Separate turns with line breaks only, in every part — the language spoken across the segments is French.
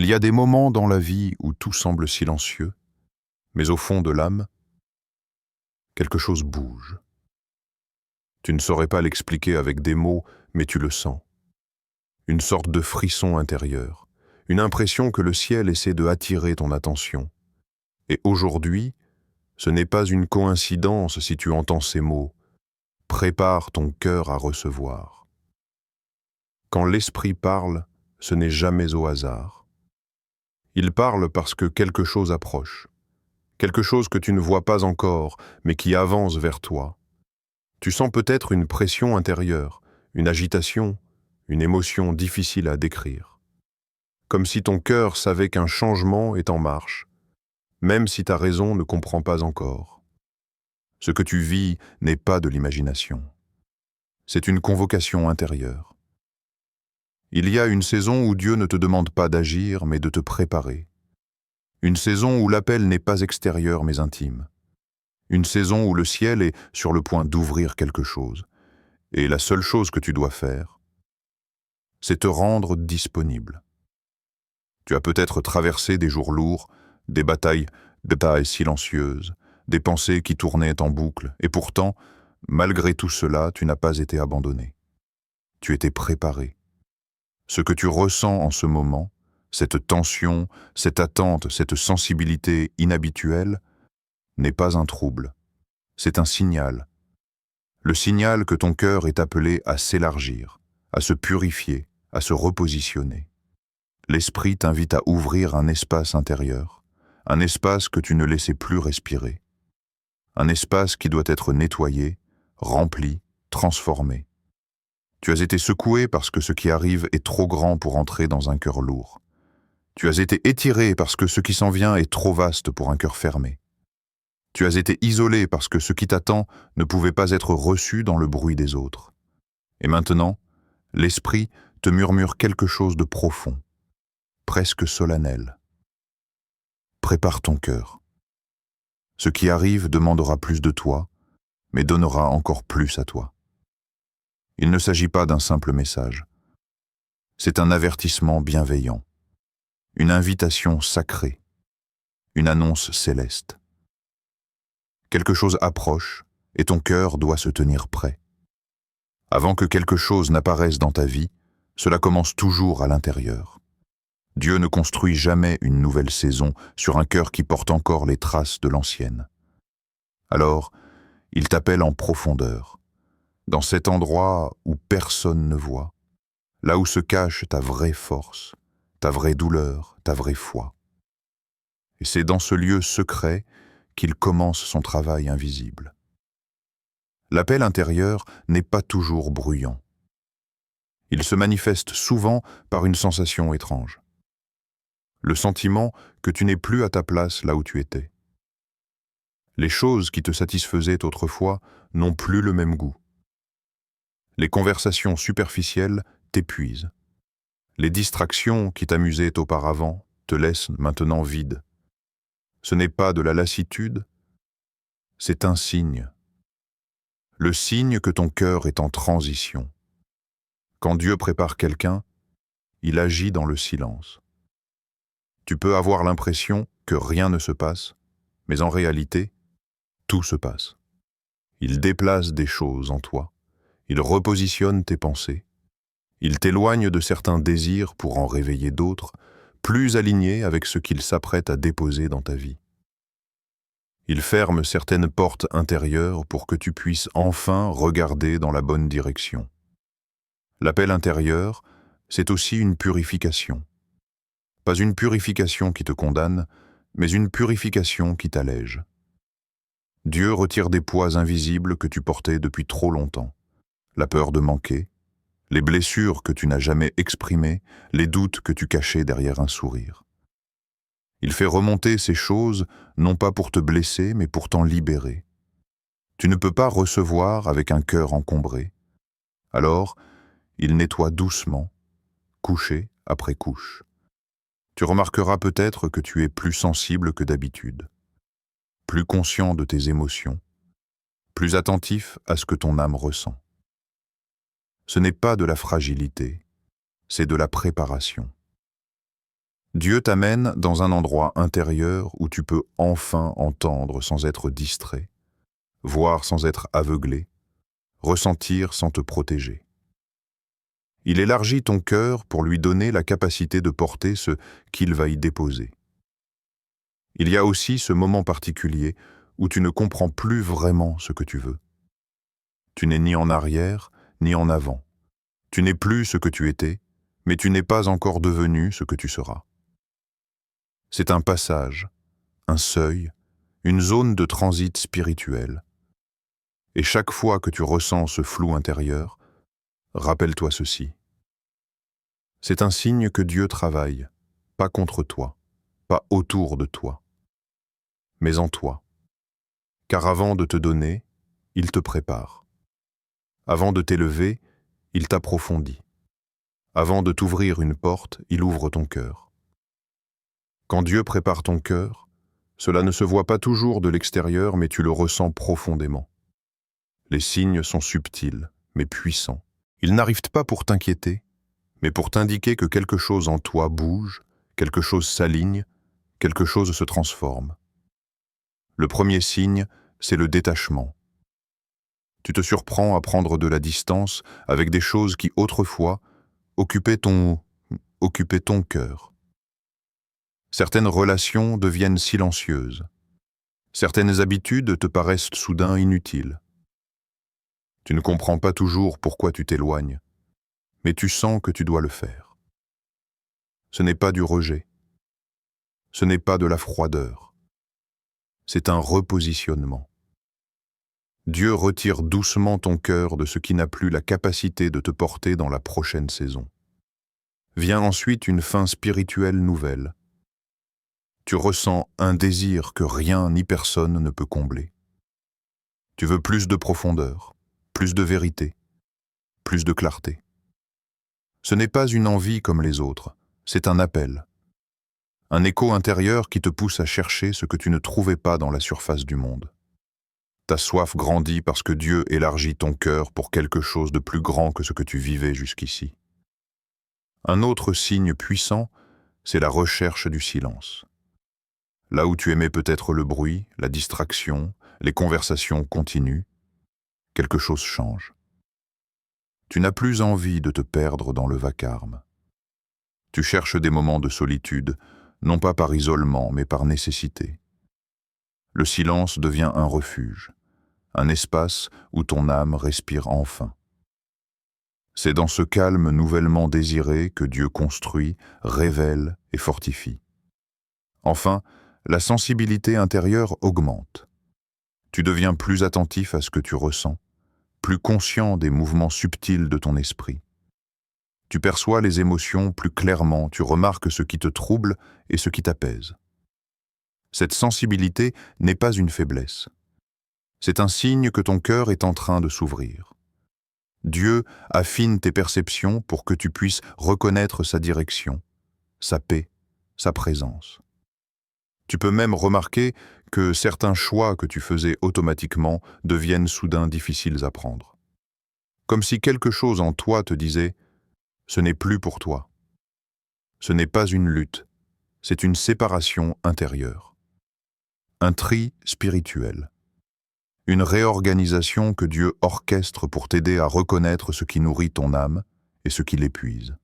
Il y a des moments dans la vie où tout semble silencieux, mais au fond de l'âme, quelque chose bouge. Tu ne saurais pas l'expliquer avec des mots, mais tu le sens. Une sorte de frisson intérieur, une impression que le ciel essaie de attirer ton attention. Et aujourd'hui, ce n'est pas une coïncidence si tu entends ces mots. Prépare ton cœur à recevoir. Quand l'esprit parle, ce n'est jamais au hasard. Il parle parce que quelque chose approche. Quelque chose que tu ne vois pas encore, mais qui avance vers toi. Tu sens peut-être une pression intérieure, une agitation, une émotion difficile à décrire. Comme si ton cœur savait qu'un changement est en marche, même si ta raison ne comprend pas encore. Ce que tu vis n'est pas de l'imagination. C'est une convocation intérieure. Il y a une saison où Dieu ne te demande pas d'agir, mais de te préparer. Une saison où l'appel n'est pas extérieur, mais intime. Une saison où le ciel est sur le point d'ouvrir quelque chose. Et la seule chose que tu dois faire, c'est te rendre disponible. Tu as peut-être traversé des jours lourds, des batailles silencieuses, des pensées qui tournaient en boucle, et pourtant, malgré tout cela, tu n'as pas été abandonné. Tu étais préparé. Ce que tu ressens en ce moment, cette tension, cette attente, cette sensibilité inhabituelle, n'est pas un trouble. C'est un signal. Le signal que ton cœur est appelé à s'élargir, à se purifier, à se repositionner. L'esprit t'invite à ouvrir un espace intérieur, un espace que tu ne laissais plus respirer. Un espace qui doit être nettoyé, rempli, transformé. Tu as été secoué parce que ce qui arrive est trop grand pour entrer dans un cœur lourd. Tu as été étiré parce que ce qui s'en vient est trop vaste pour un cœur fermé. Tu as été isolé parce que ce qui t'attend ne pouvait pas être reçu dans le bruit des autres. Et maintenant, l'esprit te murmure quelque chose de profond, presque solennel. Prépare ton cœur. Ce qui arrive demandera plus de toi, mais donnera encore plus à toi. Il ne s'agit pas d'un simple message. C'est un avertissement bienveillant, une invitation sacrée, une annonce céleste. Quelque chose approche et ton cœur doit se tenir prêt. Avant que quelque chose n'apparaisse dans ta vie, cela commence toujours à l'intérieur. Dieu ne construit jamais une nouvelle saison sur un cœur qui porte encore les traces de l'ancienne. Alors, il t'appelle en profondeur, dans cet endroit où personne ne voit, là où se cache ta vraie force, ta vraie douleur, ta vraie foi. Et c'est dans ce lieu secret qu'il commence son travail invisible. L'appel intérieur n'est pas toujours bruyant. Il se manifeste souvent par une sensation étrange. Le sentiment que tu n'es plus à ta place là où tu étais. Les choses qui te satisfaisaient autrefois n'ont plus le même goût. Les conversations superficielles t'épuisent. Les distractions qui t'amusaient auparavant te laissent maintenant vide. Ce n'est pas de la lassitude, c'est un signe. Le signe que ton cœur est en transition. Quand Dieu prépare quelqu'un, il agit dans le silence. Tu peux avoir l'impression que rien ne se passe, mais en réalité, tout se passe. Il déplace des choses en toi. Il repositionne tes pensées. Il t'éloigne de certains désirs pour en réveiller d'autres, plus alignés avec ce qu'il s'apprête à déposer dans ta vie. Il ferme certaines portes intérieures pour que tu puisses enfin regarder dans la bonne direction. L'appel intérieur, c'est aussi une purification. Pas une purification qui te condamne, mais une purification qui t'allège. Dieu retire des poids invisibles que tu portais depuis trop longtemps. La peur de manquer, les blessures que tu n'as jamais exprimées, les doutes que tu cachais derrière un sourire. Il fait remonter ces choses, non pas pour te blesser, mais pour t'en libérer. Tu ne peux pas recevoir avec un cœur encombré. Alors, il nettoie doucement, couche après couche. Tu remarqueras peut-être que tu es plus sensible que d'habitude, plus conscient de tes émotions, plus attentif à ce que ton âme ressent. Ce n'est pas de la fragilité, c'est de la préparation. Dieu t'amène dans un endroit intérieur où tu peux enfin entendre sans être distrait, voir sans être aveuglé, ressentir sans te protéger. Il élargit ton cœur pour lui donner la capacité de porter ce qu'il va y déposer. Il y a aussi ce moment particulier où tu ne comprends plus vraiment ce que tu veux. Tu n'es ni en arrière, ni en avant. Tu n'es plus ce que tu étais, mais tu n'es pas encore devenu ce que tu seras. C'est un passage, un seuil, une zone de transit spirituel. Et chaque fois que tu ressens ce flou intérieur, rappelle-toi ceci. C'est un signe que Dieu travaille, pas contre toi, pas autour de toi, mais en toi. Car avant de te donner, il te prépare. Avant de t'élever, il t'approfondit. Avant de t'ouvrir une porte, il ouvre ton cœur. Quand Dieu prépare ton cœur, cela ne se voit pas toujours de l'extérieur, mais tu le ressens profondément. Les signes sont subtils, mais puissants. Ils n'arrivent pas pour t'inquiéter, mais pour t'indiquer que quelque chose en toi bouge, quelque chose s'aligne, quelque chose se transforme. Le premier signe, c'est le détachement. Tu te surprends à prendre de la distance avec des choses qui, autrefois, occupaient ton cœur. Certaines relations deviennent silencieuses. Certaines habitudes te paraissent soudain inutiles. Tu ne comprends pas toujours pourquoi tu t'éloignes, mais tu sens que tu dois le faire. Ce n'est pas du rejet. Ce n'est pas de la froideur. C'est un repositionnement. Dieu retire doucement ton cœur de ce qui n'a plus la capacité de te porter dans la prochaine saison. Vient ensuite une fin spirituelle nouvelle. Tu ressens un désir que rien ni personne ne peut combler. Tu veux plus de profondeur, plus de vérité, plus de clarté. Ce n'est pas une envie comme les autres, c'est un appel. Un écho intérieur qui te pousse à chercher ce que tu ne trouvais pas dans la surface du monde. Ta soif grandit parce que Dieu élargit ton cœur pour quelque chose de plus grand que ce que tu vivais jusqu'ici. Un autre signe puissant, c'est la recherche du silence. Là où tu aimais peut-être le bruit, la distraction, les conversations continues, quelque chose change. Tu n'as plus envie de te perdre dans le vacarme. Tu cherches des moments de solitude, non pas par isolement, mais par nécessité. Le silence devient un refuge, un espace où ton âme respire enfin. C'est dans ce calme nouvellement désiré que Dieu construit, révèle et fortifie. Enfin, la sensibilité intérieure augmente. Tu deviens plus attentif à ce que tu ressens, plus conscient des mouvements subtils de ton esprit. Tu perçois les émotions plus clairement, tu remarques ce qui te trouble et ce qui t'apaise. Cette sensibilité n'est pas une faiblesse. C'est un signe que ton cœur est en train de s'ouvrir. Dieu affine tes perceptions pour que tu puisses reconnaître sa direction, sa paix, sa présence. Tu peux même remarquer que certains choix que tu faisais automatiquement deviennent soudain difficiles à prendre. Comme si quelque chose en toi te disait « ce n'est plus pour toi ». Ce n'est pas une lutte, c'est une séparation intérieure. Un tri spirituel. Une réorganisation que Dieu orchestre pour t'aider à reconnaître ce qui nourrit ton âme et ce qui l'épuise.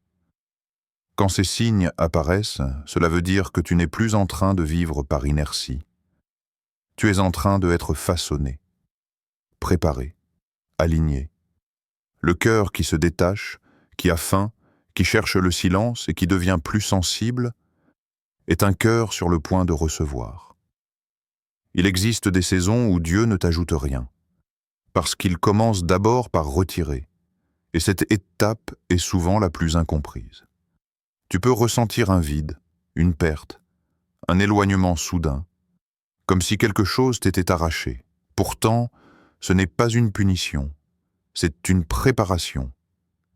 Quand ces signes apparaissent, cela veut dire que tu n'es plus en train de vivre par inertie. Tu es en train de être façonné, préparé, aligné. Le cœur qui se détache, qui a faim, qui cherche le silence et qui devient plus sensible, est un cœur sur le point de recevoir. Il existe des saisons où Dieu ne t'ajoute rien, parce qu'il commence d'abord par retirer, et cette étape est souvent la plus incomprise. Tu peux ressentir un vide, une perte, un éloignement soudain, comme si quelque chose t'était arraché. Pourtant, ce n'est pas une punition, c'est une préparation.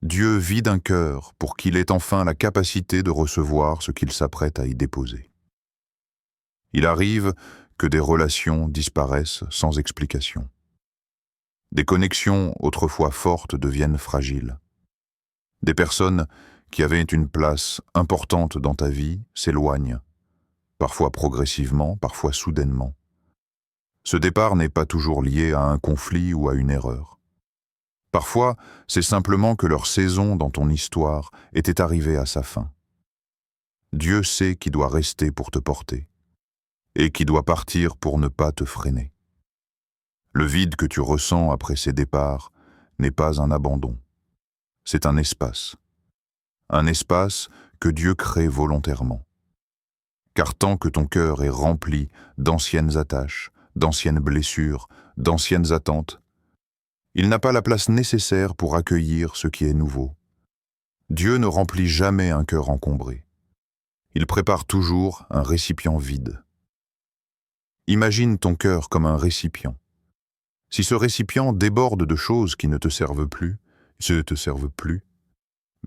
Dieu vide un cœur pour qu'il ait enfin la capacité de recevoir ce qu'il s'apprête à y déposer. Il arrive que des relations disparaissent sans explication. Des connexions autrefois fortes deviennent fragiles. Des personnes qui avaient une place importante dans ta vie, s'éloignent, parfois progressivement, parfois soudainement. Ce départ n'est pas toujours lié à un conflit ou à une erreur. Parfois, c'est simplement que leur saison dans ton histoire était arrivée à sa fin. Dieu sait qui doit rester pour te porter, et qui doit partir pour ne pas te freiner. Le vide que tu ressens après ces départs n'est pas un abandon. C'est un espace. Un espace que Dieu crée volontairement. Car tant que ton cœur est rempli d'anciennes attaches, d'anciennes blessures, d'anciennes attentes, il n'a pas la place nécessaire pour accueillir ce qui est nouveau. Dieu ne remplit jamais un cœur encombré. Il prépare toujours un récipient vide. Imagine ton cœur comme un récipient. Si ce récipient déborde de choses qui ne te servent plus,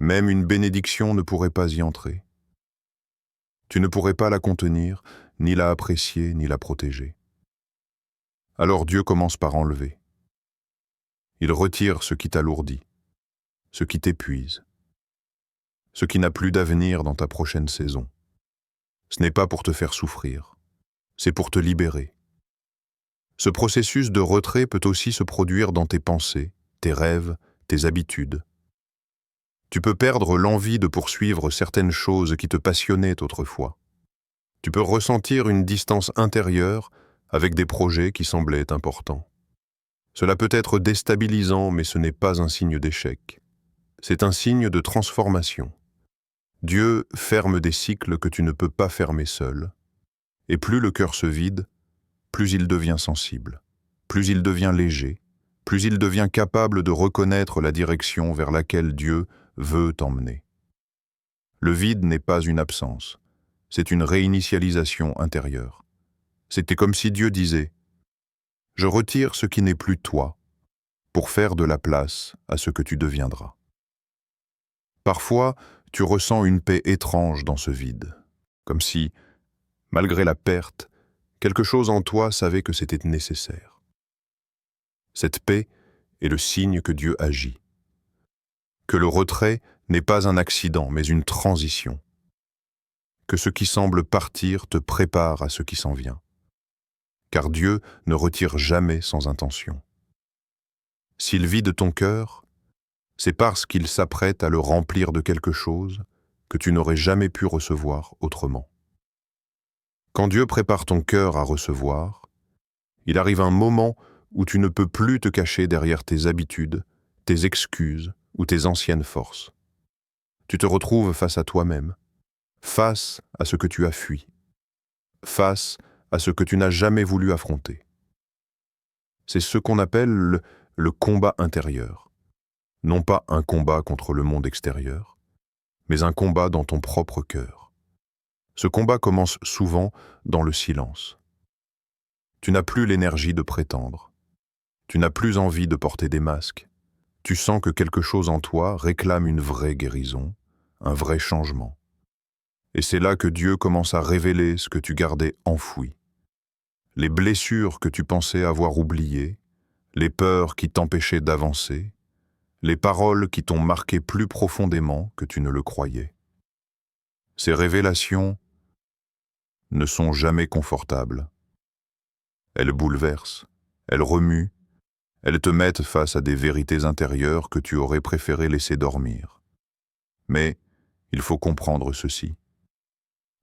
même une bénédiction ne pourrait pas y entrer. Tu ne pourrais pas la contenir, ni la apprécier, ni la protéger. Alors Dieu commence par enlever. Il retire ce qui t'alourdit, ce qui t'épuise, ce qui n'a plus d'avenir dans ta prochaine saison. Ce n'est pas pour te faire souffrir, c'est pour te libérer. Ce processus de retrait peut aussi se produire dans tes pensées, tes rêves, tes habitudes. Tu peux perdre l'envie de poursuivre certaines choses qui te passionnaient autrefois. Tu peux ressentir une distance intérieure avec des projets qui semblaient importants. Cela peut être déstabilisant, mais ce n'est pas un signe d'échec. C'est un signe de transformation. Dieu ferme des cycles que tu ne peux pas fermer seul. Et plus le cœur se vide, plus il devient sensible, plus il devient léger, plus il devient capable de reconnaître la direction vers laquelle Dieu veut t'emmener. Le vide n'est pas une absence, c'est une réinitialisation intérieure. C'était comme si Dieu disait « Je retire ce qui n'est plus toi pour faire de la place à ce que tu deviendras. » Parfois, tu ressens une paix étrange dans ce vide, comme si, malgré la perte, quelque chose en toi savait que c'était nécessaire. Cette paix est le signe que Dieu agit. Que le retrait n'est pas un accident, mais une transition. Que ce qui semble partir te prépare à ce qui s'en vient. Car Dieu ne retire jamais sans intention. S'il vide ton cœur, c'est parce qu'il s'apprête à le remplir de quelque chose que tu n'aurais jamais pu recevoir autrement. Quand Dieu prépare ton cœur à recevoir, il arrive un moment où tu ne peux plus te cacher derrière tes habitudes, tes excuses ou tes anciennes forces. Tu te retrouves face à toi-même, face à ce que tu as fui, face à ce que tu n'as jamais voulu affronter. C'est ce qu'on appelle le combat intérieur. Non pas un combat contre le monde extérieur, mais un combat dans ton propre cœur. Ce combat commence souvent dans le silence. Tu n'as plus l'énergie de prétendre. Tu n'as plus envie de porter des masques. Tu sens que quelque chose en toi réclame une vraie guérison, un vrai changement. Et c'est là que Dieu commence à révéler ce que tu gardais enfoui. Les blessures que tu pensais avoir oubliées, les peurs qui t'empêchaient d'avancer, les paroles qui t'ont marqué plus profondément que tu ne le croyais. Ces révélations ne sont jamais confortables. Elles bouleversent, elles remuent, elles te mettent face à des vérités intérieures que tu aurais préféré laisser dormir. Mais il faut comprendre ceci.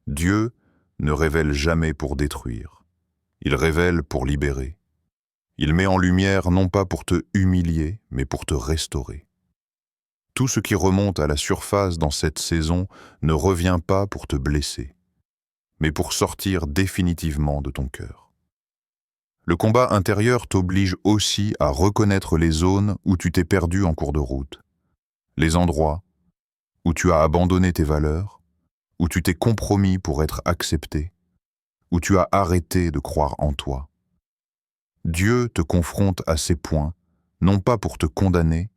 Dieu ne révèle jamais pour détruire. Il révèle pour libérer. Il met en lumière non pas pour te humilier, mais pour te restaurer. Tout ce qui remonte à la surface dans cette saison ne revient pas pour te blesser, mais pour sortir définitivement de ton cœur. Le combat intérieur t'oblige aussi à reconnaître les zones où tu t'es perdu en cours de route, les endroits où tu as abandonné tes valeurs, où tu t'es compromis pour être accepté, où tu as arrêté de croire en toi. Dieu te confronte à ces points, non pas pour te condamner,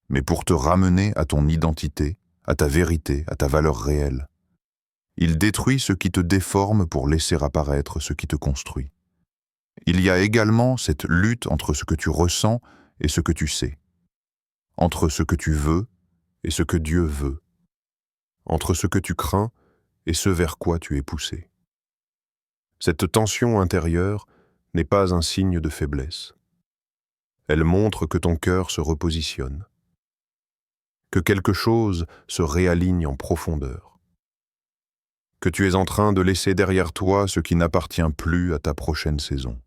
mais pour te ramener à ton identité, à ta vérité, à ta valeur réelle. Il détruit ce qui te déforme pour laisser apparaître ce qui te construit. Il y a également cette lutte entre ce que tu ressens et ce que tu sais, entre ce que tu veux et ce que Dieu veut. entre ce que tu crains et ce vers quoi tu es poussé. Cette tension intérieure n'est pas un signe de faiblesse. Elle montre que ton cœur se repositionne, que quelque chose se réaligne en profondeur, que tu es en train de laisser derrière toi ce qui n'appartient plus à ta prochaine saison.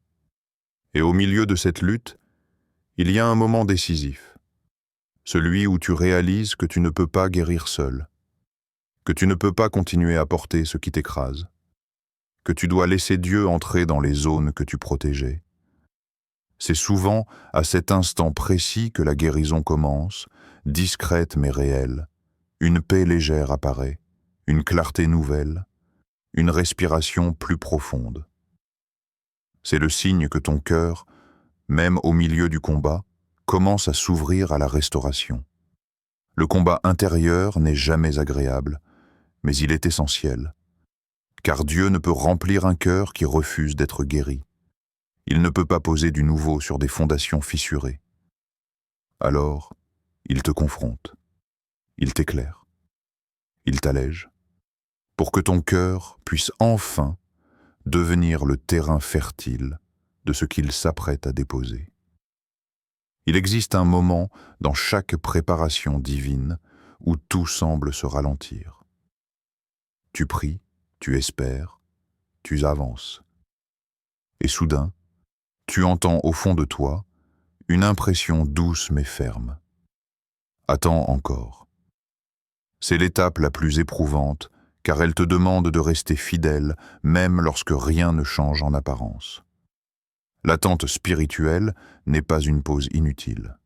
Et au milieu de cette lutte, il y a un moment décisif, celui où tu réalises que tu ne peux pas guérir seul, que tu ne peux pas continuer à porter ce qui t'écrase, que tu dois laisser Dieu entrer dans les zones que tu protégeais. C'est souvent à cet instant précis que la guérison commence, discrète mais réelle. Une paix légère apparaît, une clarté nouvelle, une respiration plus profonde. C'est le signe que ton cœur, même au milieu du combat, commence à s'ouvrir à la restauration. Le combat intérieur n'est jamais agréable, mais il est essentiel, car Dieu ne peut remplir un cœur qui refuse d'être guéri. Il ne peut pas poser du nouveau sur des fondations fissurées. Alors, il te confronte, il t'éclaire, il t'allège, pour que ton cœur puisse enfin devenir le terrain fertile de ce qu'il s'apprête à déposer. Il existe un moment dans chaque préparation divine où tout semble se ralentir. Tu pries, tu espères, tu avances. Et soudain, tu entends au fond de toi une impression douce mais ferme. Attends encore. C'est l'étape la plus éprouvante, car elle te demande de rester fidèle, même lorsque rien ne change en apparence. L'attente spirituelle n'est pas une pause inutile.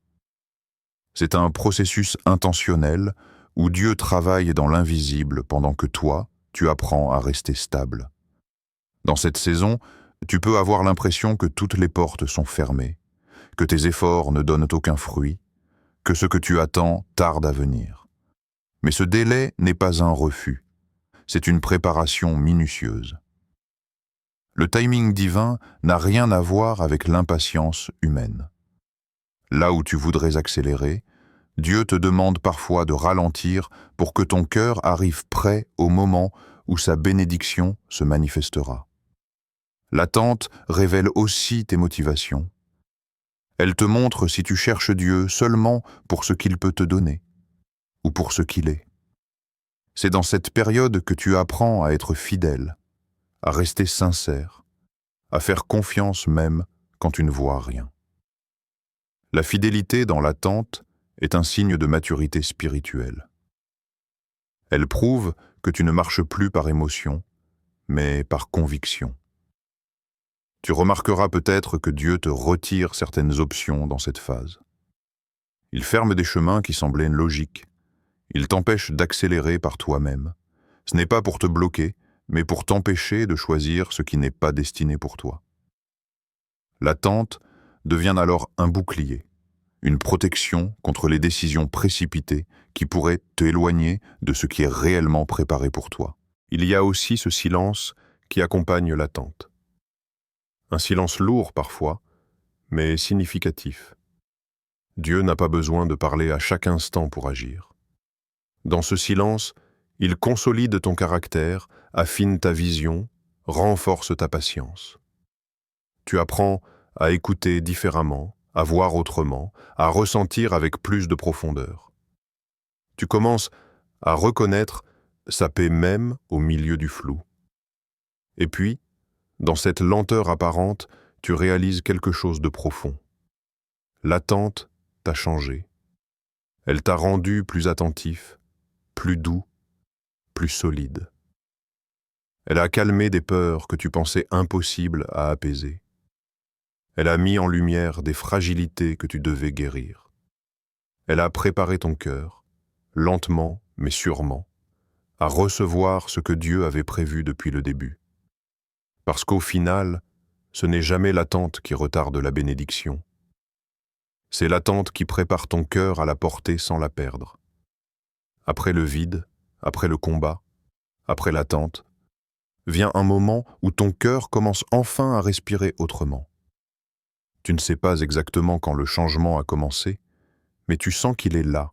C'est un processus intentionnel où Dieu travaille dans l'invisible pendant que toi, tu apprends à rester stable. Dans cette saison, tu peux avoir l'impression que toutes les portes sont fermées, que tes efforts ne donnent aucun fruit, que ce que tu attends tarde à venir. Mais ce délai n'est pas un refus, c'est une préparation minutieuse. Le timing divin n'a rien à voir avec l'impatience humaine. Là où tu voudrais accélérer, Dieu te demande parfois de ralentir pour que ton cœur arrive prêt au moment où sa bénédiction se manifestera. L'attente révèle aussi tes motivations. Elle te montre si tu cherches Dieu seulement pour ce qu'il peut te donner, ou pour ce qu'il est. C'est dans cette période que tu apprends à être fidèle, à rester sincère, à faire confiance même quand tu ne vois rien. La fidélité dans l'attente est un signe de maturité spirituelle. Elle prouve que tu ne marches plus par émotion, mais par conviction. Tu remarqueras peut-être que Dieu te retire certaines options dans cette phase. Il ferme des chemins qui semblaient logiques. Il t'empêche d'accélérer par toi-même. Ce n'est pas pour te bloquer, mais pour t'empêcher de choisir ce qui n'est pas destiné pour toi. L'attente devient alors un bouclier, une protection contre les décisions précipitées qui pourraient t'éloigner de ce qui est réellement préparé pour toi. Il y a aussi ce silence qui accompagne l'attente. Un silence lourd parfois, mais significatif. Dieu n'a pas besoin de parler à chaque instant pour agir. Dans ce silence, il consolide ton caractère, affine ta vision, renforce ta patience. Tu apprends à écouter différemment, à voir autrement, à ressentir avec plus de profondeur. Tu commences à reconnaître sa paix même au milieu du flou. Et puis, dans cette lenteur apparente, tu réalises quelque chose de profond. L'attente t'a changé. Elle t'a rendu plus attentif, plus doux, plus solide. Elle a calmé des peurs que tu pensais impossibles à apaiser. Elle a mis en lumière des fragilités que tu devais guérir. Elle a préparé ton cœur, lentement mais sûrement, à recevoir ce que Dieu avait prévu depuis le début. Parce qu'au final, ce n'est jamais l'attente qui retarde la bénédiction. C'est l'attente qui prépare ton cœur à la porter sans la perdre. Après le vide, après le combat, après l'attente, vient un moment où ton cœur commence enfin à respirer autrement. Tu ne sais pas exactement quand le changement a commencé, mais tu sens qu'il est là.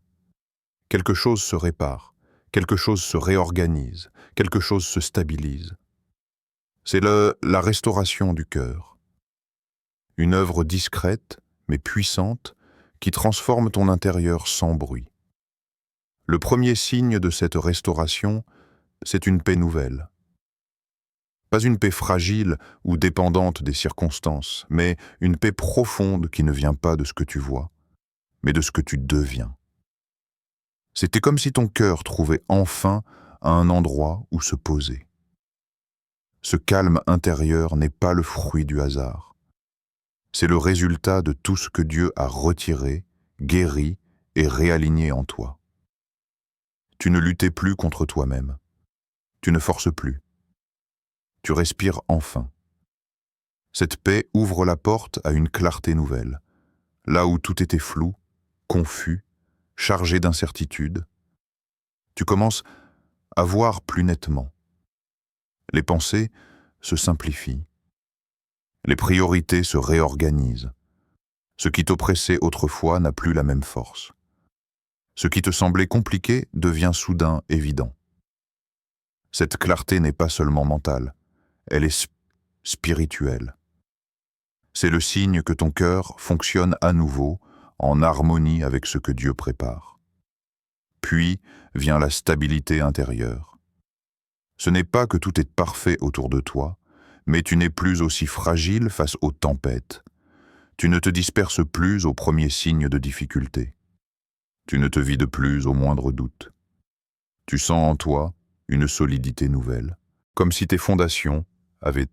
Quelque chose se répare, quelque chose se réorganise, quelque chose se stabilise. C'est la restauration du cœur. Une œuvre discrète, mais puissante, qui transforme ton intérieur sans bruit. Le premier signe de cette restauration, c'est une paix nouvelle. Pas une paix fragile ou dépendante des circonstances, mais une paix profonde qui ne vient pas de ce que tu vois, mais de ce que tu deviens. C'était comme si ton cœur trouvait enfin un endroit où se poser. Ce calme intérieur n'est pas le fruit du hasard. C'est le résultat de tout ce que Dieu a retiré, guéri et réaligné en toi. Tu ne luttais plus contre toi-même. Tu ne forces plus. Tu respires enfin. Cette paix ouvre la porte à une clarté nouvelle. Là où tout était flou, confus, chargé d'incertitudes, tu commences à voir plus nettement. Les pensées se simplifient. Les priorités se réorganisent. Ce qui t'oppressait autrefois n'a plus la même force. Ce qui te semblait compliqué devient soudain évident. Cette clarté n'est pas seulement mentale, elle est spirituelle. C'est le signe que ton cœur fonctionne à nouveau en harmonie avec ce que Dieu prépare. Puis vient la stabilité intérieure. Ce n'est pas que tout est parfait autour de toi, mais tu n'es plus aussi fragile face aux tempêtes. Tu ne te disperses plus aux premiers signes de difficulté. Tu ne te vides plus au moindre doute. Tu sens en toi une solidité nouvelle, comme si tes fondations avaient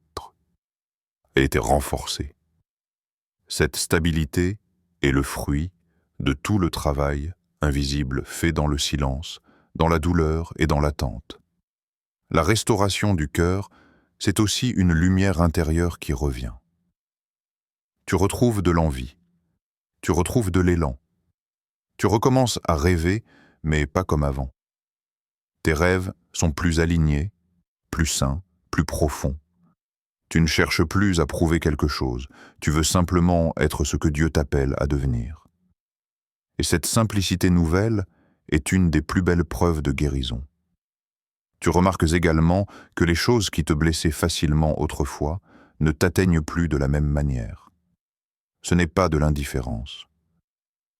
été renforcées. Cette stabilité est le fruit de tout le travail invisible fait dans le silence, dans la douleur et dans l'attente. La restauration du cœur, c'est aussi une lumière intérieure qui revient. Tu retrouves de l'envie, tu retrouves de l'élan. Tu recommences à rêver, mais pas comme avant. Tes rêves sont plus alignés, plus sains, plus profonds. Tu ne cherches plus à prouver quelque chose, tu veux simplement être ce que Dieu t'appelle à devenir. Et cette simplicité nouvelle est une des plus belles preuves de guérison. Tu remarques également que les choses qui te blessaient facilement autrefois ne t'atteignent plus de la même manière. Ce n'est pas de l'indifférence,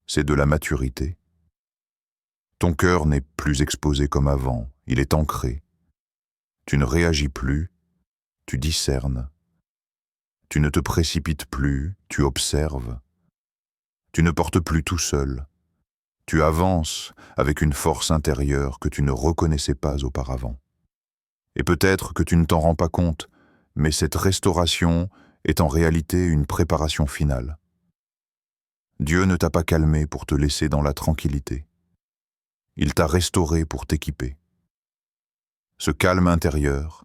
c'est de la maturité. Ton cœur n'est plus exposé comme avant, il est ancré. Tu ne réagis plus, tu discernes. Tu ne te précipites plus, tu observes. Tu ne portes plus tout seul. Tu avances avec une force intérieure que tu ne reconnaissais pas auparavant. Et peut-être que tu ne t'en rends pas compte, mais cette restauration est en réalité une préparation finale. Dieu ne t'a pas calmé pour te laisser dans la tranquillité. Il t'a restauré pour t'équiper. Ce calme intérieur,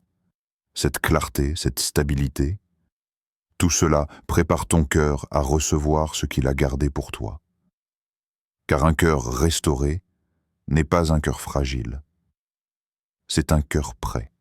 cette clarté, cette stabilité, tout cela prépare ton cœur à recevoir ce qu'il a gardé pour toi. Car un cœur restauré n'est pas un cœur fragile, c'est un cœur prêt.